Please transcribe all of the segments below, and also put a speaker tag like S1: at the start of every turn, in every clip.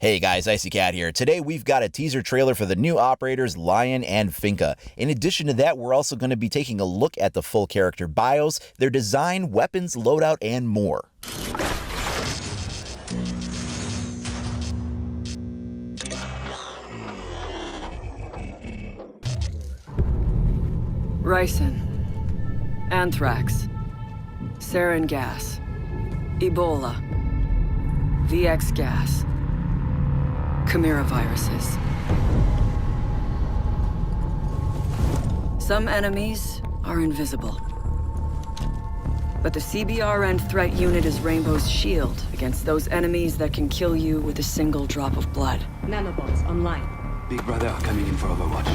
S1: Hey guys, Icy Cat here. Today we've got a teaser trailer for the new operators Lion and Finka. In addition to that, we're also going to be taking a look at the full character bios, their design, weapons, loadout, and more.
S2: Ricin, anthrax, sarin gas, Ebola, VX gas, chimera viruses. Some enemies are invisible. But the CBRN threat unit is Rainbow's shield against those enemies that can kill you with a single drop of blood.
S3: Nanobots online.
S4: Big Brother coming in for Overwatch.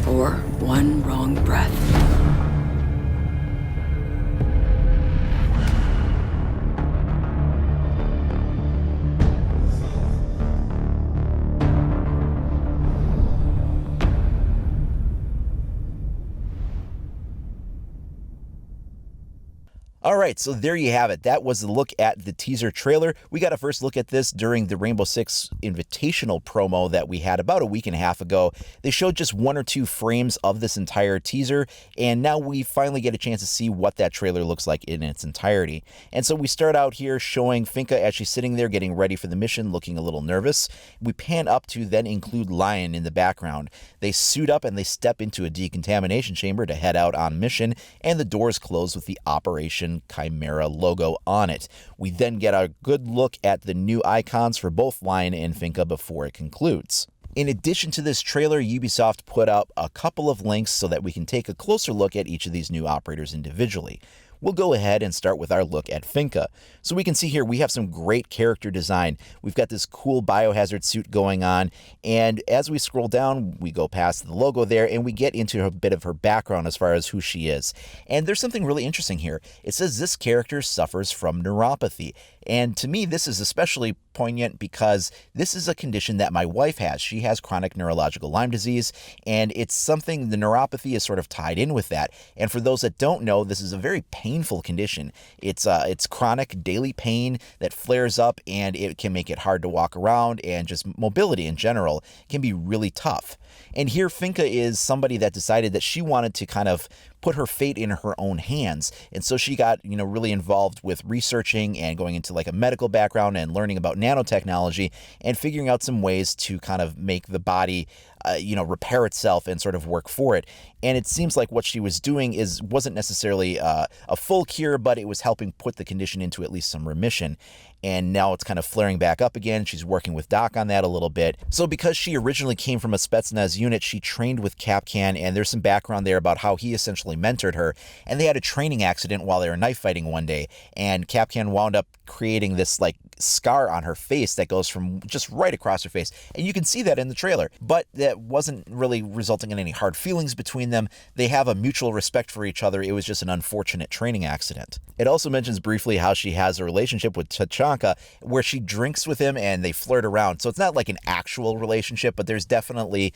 S2: For one wrong breath.
S1: Alright, so there you have it. That was the look at the teaser trailer. We got a first look at this during the Rainbow Six Invitational promo that we had about a week and a half ago. They showed just one or two frames of this entire teaser, and now we finally get a chance to see what that trailer looks like in its entirety. And so we start out here showing Finka as she's sitting there getting ready for the mission, looking a little nervous. We pan up to then include Lion in the background. They suit up and they step into a decontamination chamber to head out on mission, and the doors close with the Operation Chimera logo on it. We then get a good look at the new icons for both Lion and Finka before it concludes. In addition to this trailer, Ubisoft put up a couple of links so that we can take a closer look at each of these new operators individually. We'll go ahead and start with our look at Finka. So we can see here we have some great character design. We've got this cool biohazard suit going on, and as we scroll down, we go past the logo there and we get into a bit of her background as far as who she is. And there's something really interesting here. It says this character suffers from neuropathy. And to me, this is especially poignant because this is a condition that my wife has. She has chronic neurological Lyme disease, and it's something, the neuropathy is sort of tied in with that. And for those that don't know, this is a very painful condition. It's chronic daily pain that flares up, and it can make it hard to walk around, and just mobility in general can be really tough. And here Finka is somebody that decided that she wanted to kind of put her fate in her own hands. And so she got, really involved with researching and going into like a medical background and learning about nanotechnology and figuring out some ways to kind of make the body, repair itself and sort of work for it. And it seems like what she was doing wasn't necessarily a full cure, but it was helping put the condition into at least some remission. And now it's kind of flaring back up again. She's working with Doc on that a little bit. So because she originally came from a Spetsnaz unit, she trained with Kapkan, and there's some background there about how he essentially mentored her. And they had a training accident while they were knife fighting one day, and Kapkan wound up creating this like scar on her face that goes from just right across her face. And you can see that in the trailer, but that wasn't really resulting in any hard feelings between them. They have a mutual respect for each other. It was just an unfortunate training accident. It also mentions briefly how she has a relationship with Tachanka where she drinks with him and they flirt around. So it's not like an actual relationship, but there's definitely,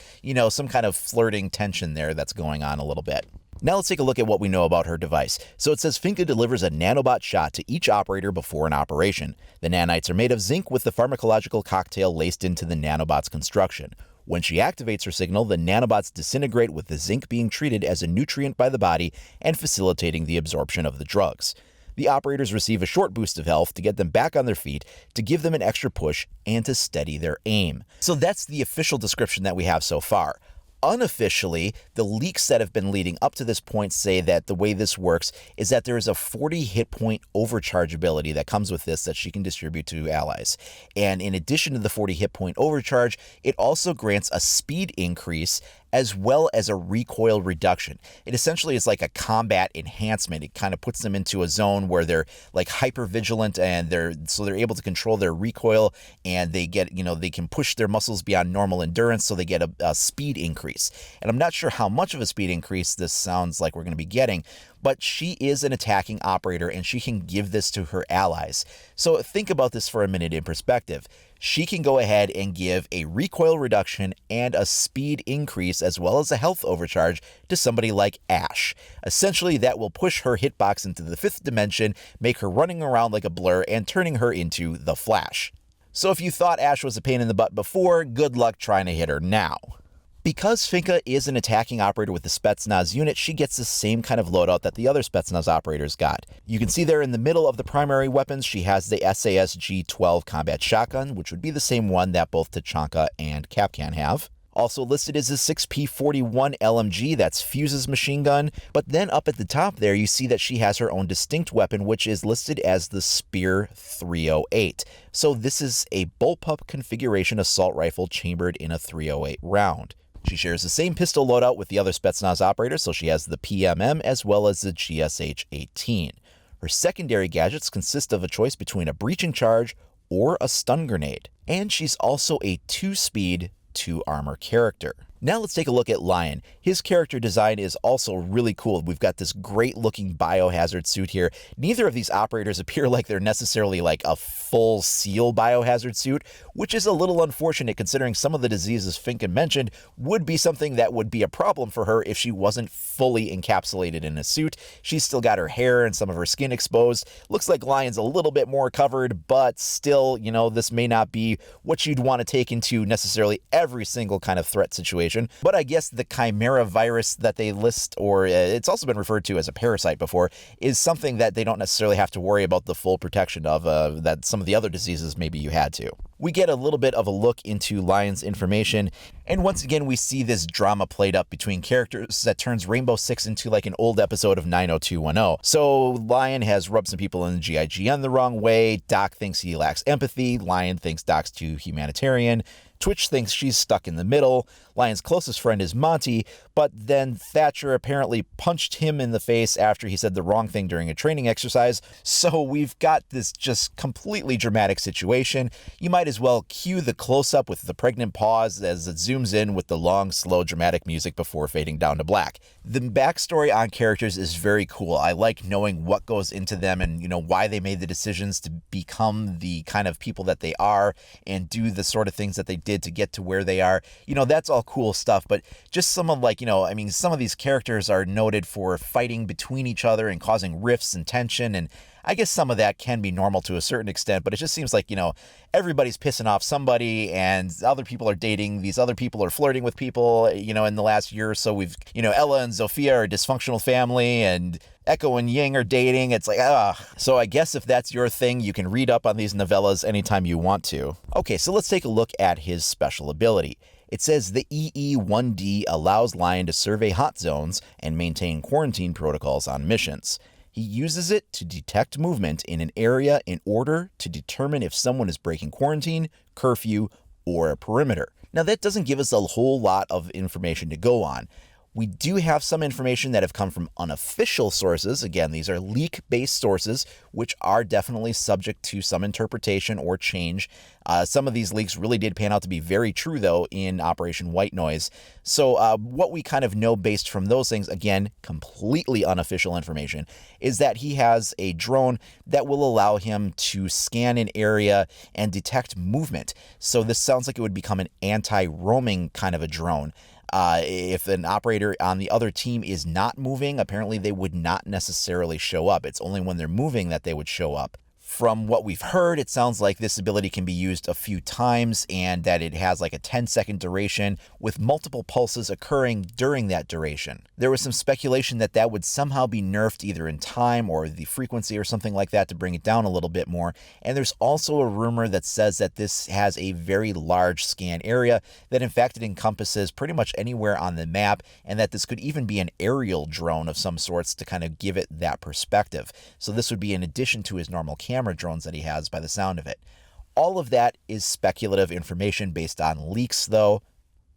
S1: some kind of flirting tension there that's going on a little bit. Now let's take a look at what we know about her device. So it says Finka delivers a nanobot shot to each operator before an operation. The nanites are made of zinc with the pharmacological cocktail laced into the nanobot's construction. When she activates her signal, the nanobots disintegrate with the zinc being treated as a nutrient by the body and facilitating the absorption of the drugs. The operators receive a short boost of health to get them back on their feet, to give them an extra push, and to steady their aim. So that's the official description that we have so far. Unofficially, the leaks that have been leading up to this point say that the way this works is that there is a 40 hit point overcharge ability that comes with this that she can distribute to allies. And in addition to the 40 hit point overcharge, it also grants a speed increase as well as a recoil reduction. It essentially is like a combat enhancement. It kind of puts them into a zone where they're like hyper vigilant, and they're able to control their recoil, and they get, they can push their muscles beyond normal endurance, so they get a speed increase. And I'm not sure how much of a speed increase this sounds like we're going to be getting, but she is an attacking operator and she can give this to her allies. So think about this for a minute in perspective. She can go ahead and give a recoil reduction and a speed increase as well as a health overcharge to somebody like Ash. Essentially, that will push her hitbox into the 5th dimension, make her running around like a blur, and turning her into the Flash. So if you thought Ash was a pain in the butt before, good luck trying to hit her now. Because Finka is an attacking operator with the Spetsnaz unit, she gets the same kind of loadout that the other Spetsnaz operators got. You can see there in the middle of the primary weapons, she has the SAS G12 combat shotgun, which would be the same one that both Tachanka and Kapkan have. Also listed is a 6P41 LMG, that's Fuse's machine gun, but then up at the top there you see that she has her own distinct weapon, which is listed as the Spear 308. So this is a bullpup configuration assault rifle chambered in a 308 round. She shares the same pistol loadout with the other Spetsnaz operators, so she has the PMM as well as the GSH-18. Her secondary gadgets consist of a choice between a breaching charge or a stun grenade. And she's also a 2-speed, 2-armor character. Now let's take a look at Lion. His character design is also really cool. We've got this great looking biohazard suit here. Neither of these operators appear like they're necessarily like a full SEAL biohazard suit, which is a little unfortunate considering some of the diseases Finka mentioned would be something that would be a problem for her if she wasn't fully encapsulated in a suit. She's still got her hair and some of her skin exposed. Looks like Lion's a little bit more covered, but still, you know, this may not be what you'd want to take into necessarily every single kind of threat situation. But I guess the chimera virus that they list, or it's also been referred to as a parasite before, is something that they don't necessarily have to worry about the full protection of that some of the other diseases maybe you had to. We get a little bit of a look into Lion's information, and once again we see this drama played up between characters that turns Rainbow Six into like an old episode of 90210. So Lion has rubbed some people in the GIGN the wrong way, Doc thinks he lacks empathy, Lion thinks Doc's too humanitarian, Twitch thinks she's stuck in the middle, Lion's closest friend is Monty, but then Thatcher apparently punched him in the face after he said the wrong thing during a training exercise, so we've got this just completely dramatic situation. You might as well cue the close-up with the pregnant pause as it zooms in with the long, slow, dramatic music before fading down to black. The backstory on characters is very cool. I like knowing what goes into them and, you know, why they made the decisions to become the kind of people that they are and do the sort of things that they did to get to where they are. You know, that's all cool stuff, but just some of like, you know, I mean, some of these characters are noted for fighting between each other and causing rifts and tension, and I guess some of that can be normal to a certain extent, but it just seems like, you know, everybody's pissing off somebody and other people are dating, these other people are flirting with people, you know, in the last year or so we've, you know, Ella and Zofia are a dysfunctional family and Echo and Ying are dating. It's like, So I guess if that's your thing, you can read up on these novellas anytime you want to. Okay, so let's take a look at his special ability. It says the EE-1D allows Lion to survey hot zones and maintain quarantine protocols on missions. He uses it to detect movement in an area in order to determine if someone is breaking quarantine, curfew, or a perimeter. Now that doesn't give us a whole lot of information to go on. We do have some information that have come from unofficial sources. Again, these are leak-based sources, which are definitely subject to some interpretation or change. Some of these leaks really did pan out to be very true, though, in Operation White Noise. So what we kind of know based from those things, again, completely unofficial information, is that he has a drone that will allow him to scan an area and detect movement. So this sounds like it would become an anti-roaming kind of a drone. If an operator on the other team is not moving, apparently they would not necessarily show up. It's only when they're moving that they would show up. From what we've heard, it sounds like this ability can be used a few times and that it has like a 10-second duration with multiple pulses occurring during that duration. There was some speculation that that would somehow be nerfed either in time or the frequency or something like that to bring it down a little bit more. And there's also a rumor that says that this has a very large scan area, that in fact it encompasses pretty much anywhere on the map, and that this could even be an aerial drone of some sorts to kind of give it that perspective. So this would be in addition to his normal camera drones that he has by the sound of it. All of that is speculative information based on leaks though,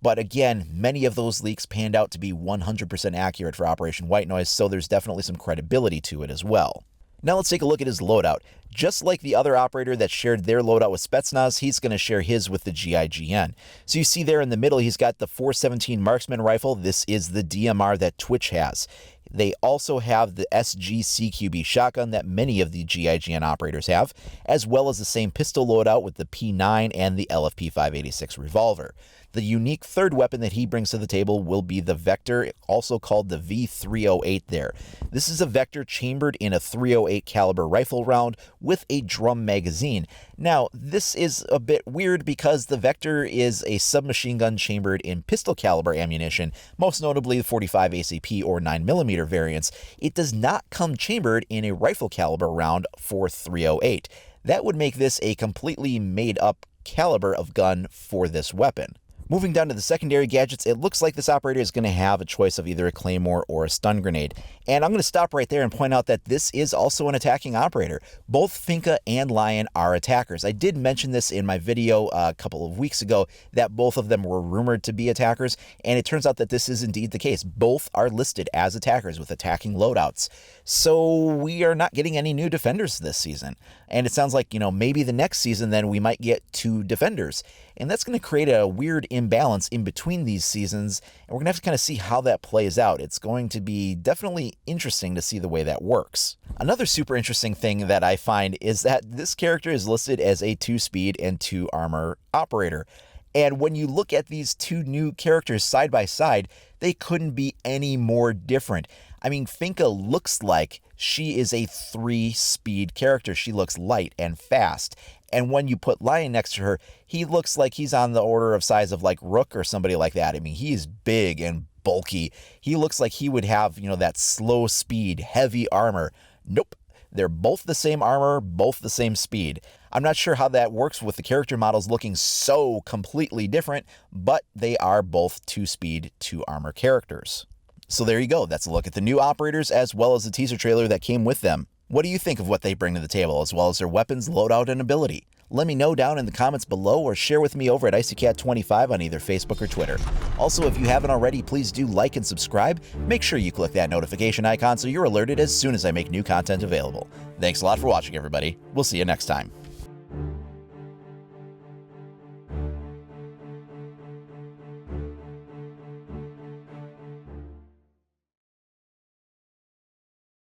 S1: but again, many of those leaks panned out to be 100% accurate for Operation White Noise, so there's definitely some credibility to it as well. Now let's take a look at his loadout. Just like the other operator that shared their loadout with Spetsnaz, he's going to share his with the GIGN. So you see there in the middle, he's got the 417 Marksman rifle. This is the DMR that Twitch has. They also have the SG-CQB shotgun that many of the GIGN operators have, as well as the same pistol loadout with the P9 and the LFP-586 revolver. The unique third weapon that he brings to the table will be the Vector, also called the V308 there. This is a Vector chambered in a .308 caliber rifle round with a drum magazine. Now, this is a bit weird because the Vector is a submachine gun chambered in pistol caliber ammunition, most notably the 45 ACP or 9mm variants. It does not come chambered in a rifle caliber round for .308. That would make this a completely made up caliber of gun for this weapon. Moving down to the secondary gadgets, it looks like this operator is going to have a choice of either a claymore or a stun grenade. And I'm going to stop right there and point out that this is also an attacking operator. Both Finka and Lion are attackers. I did mention this in my video a couple of weeks ago that both of them were rumored to be attackers, and it turns out that this is indeed the case. Both are listed as attackers with attacking loadouts. So we are not getting any new defenders this season. And it sounds like, maybe the next season then we might get 2 defenders. And that's going to create a weird imbalance in between these seasons, and we're going to have to kind of see how that plays out. It's going to be definitely interesting to see the way that works. Another super interesting thing that I find is that this character is listed as a 2-speed and 2-armor operator. And when you look at these 2 new characters side by side, they couldn't be any more different. I mean, Finka looks like she is a 3-speed character. She looks light and fast. And when you put Lion next to her, he looks like he's on the order of size of like Rook or somebody like that. I mean, he's big and bulky. He looks like he would have, that slow speed, heavy armor. Nope. They're both the same armor, both the same speed. I'm not sure how that works with the character models looking so completely different, but they are both 2-speed, 2-armor characters. So there you go. That's a look at the new operators as well as the teaser trailer that came with them. What do you think of what they bring to the table, as well as their weapons, loadout, and ability? Let me know down in the comments below or share with me over at IcyCat25 on either Facebook or Twitter. Also, if you haven't already, please do like and subscribe. Make sure you click that notification icon so you're alerted as soon as I make new content available. Thanks a lot for watching, everybody. We'll see you next time.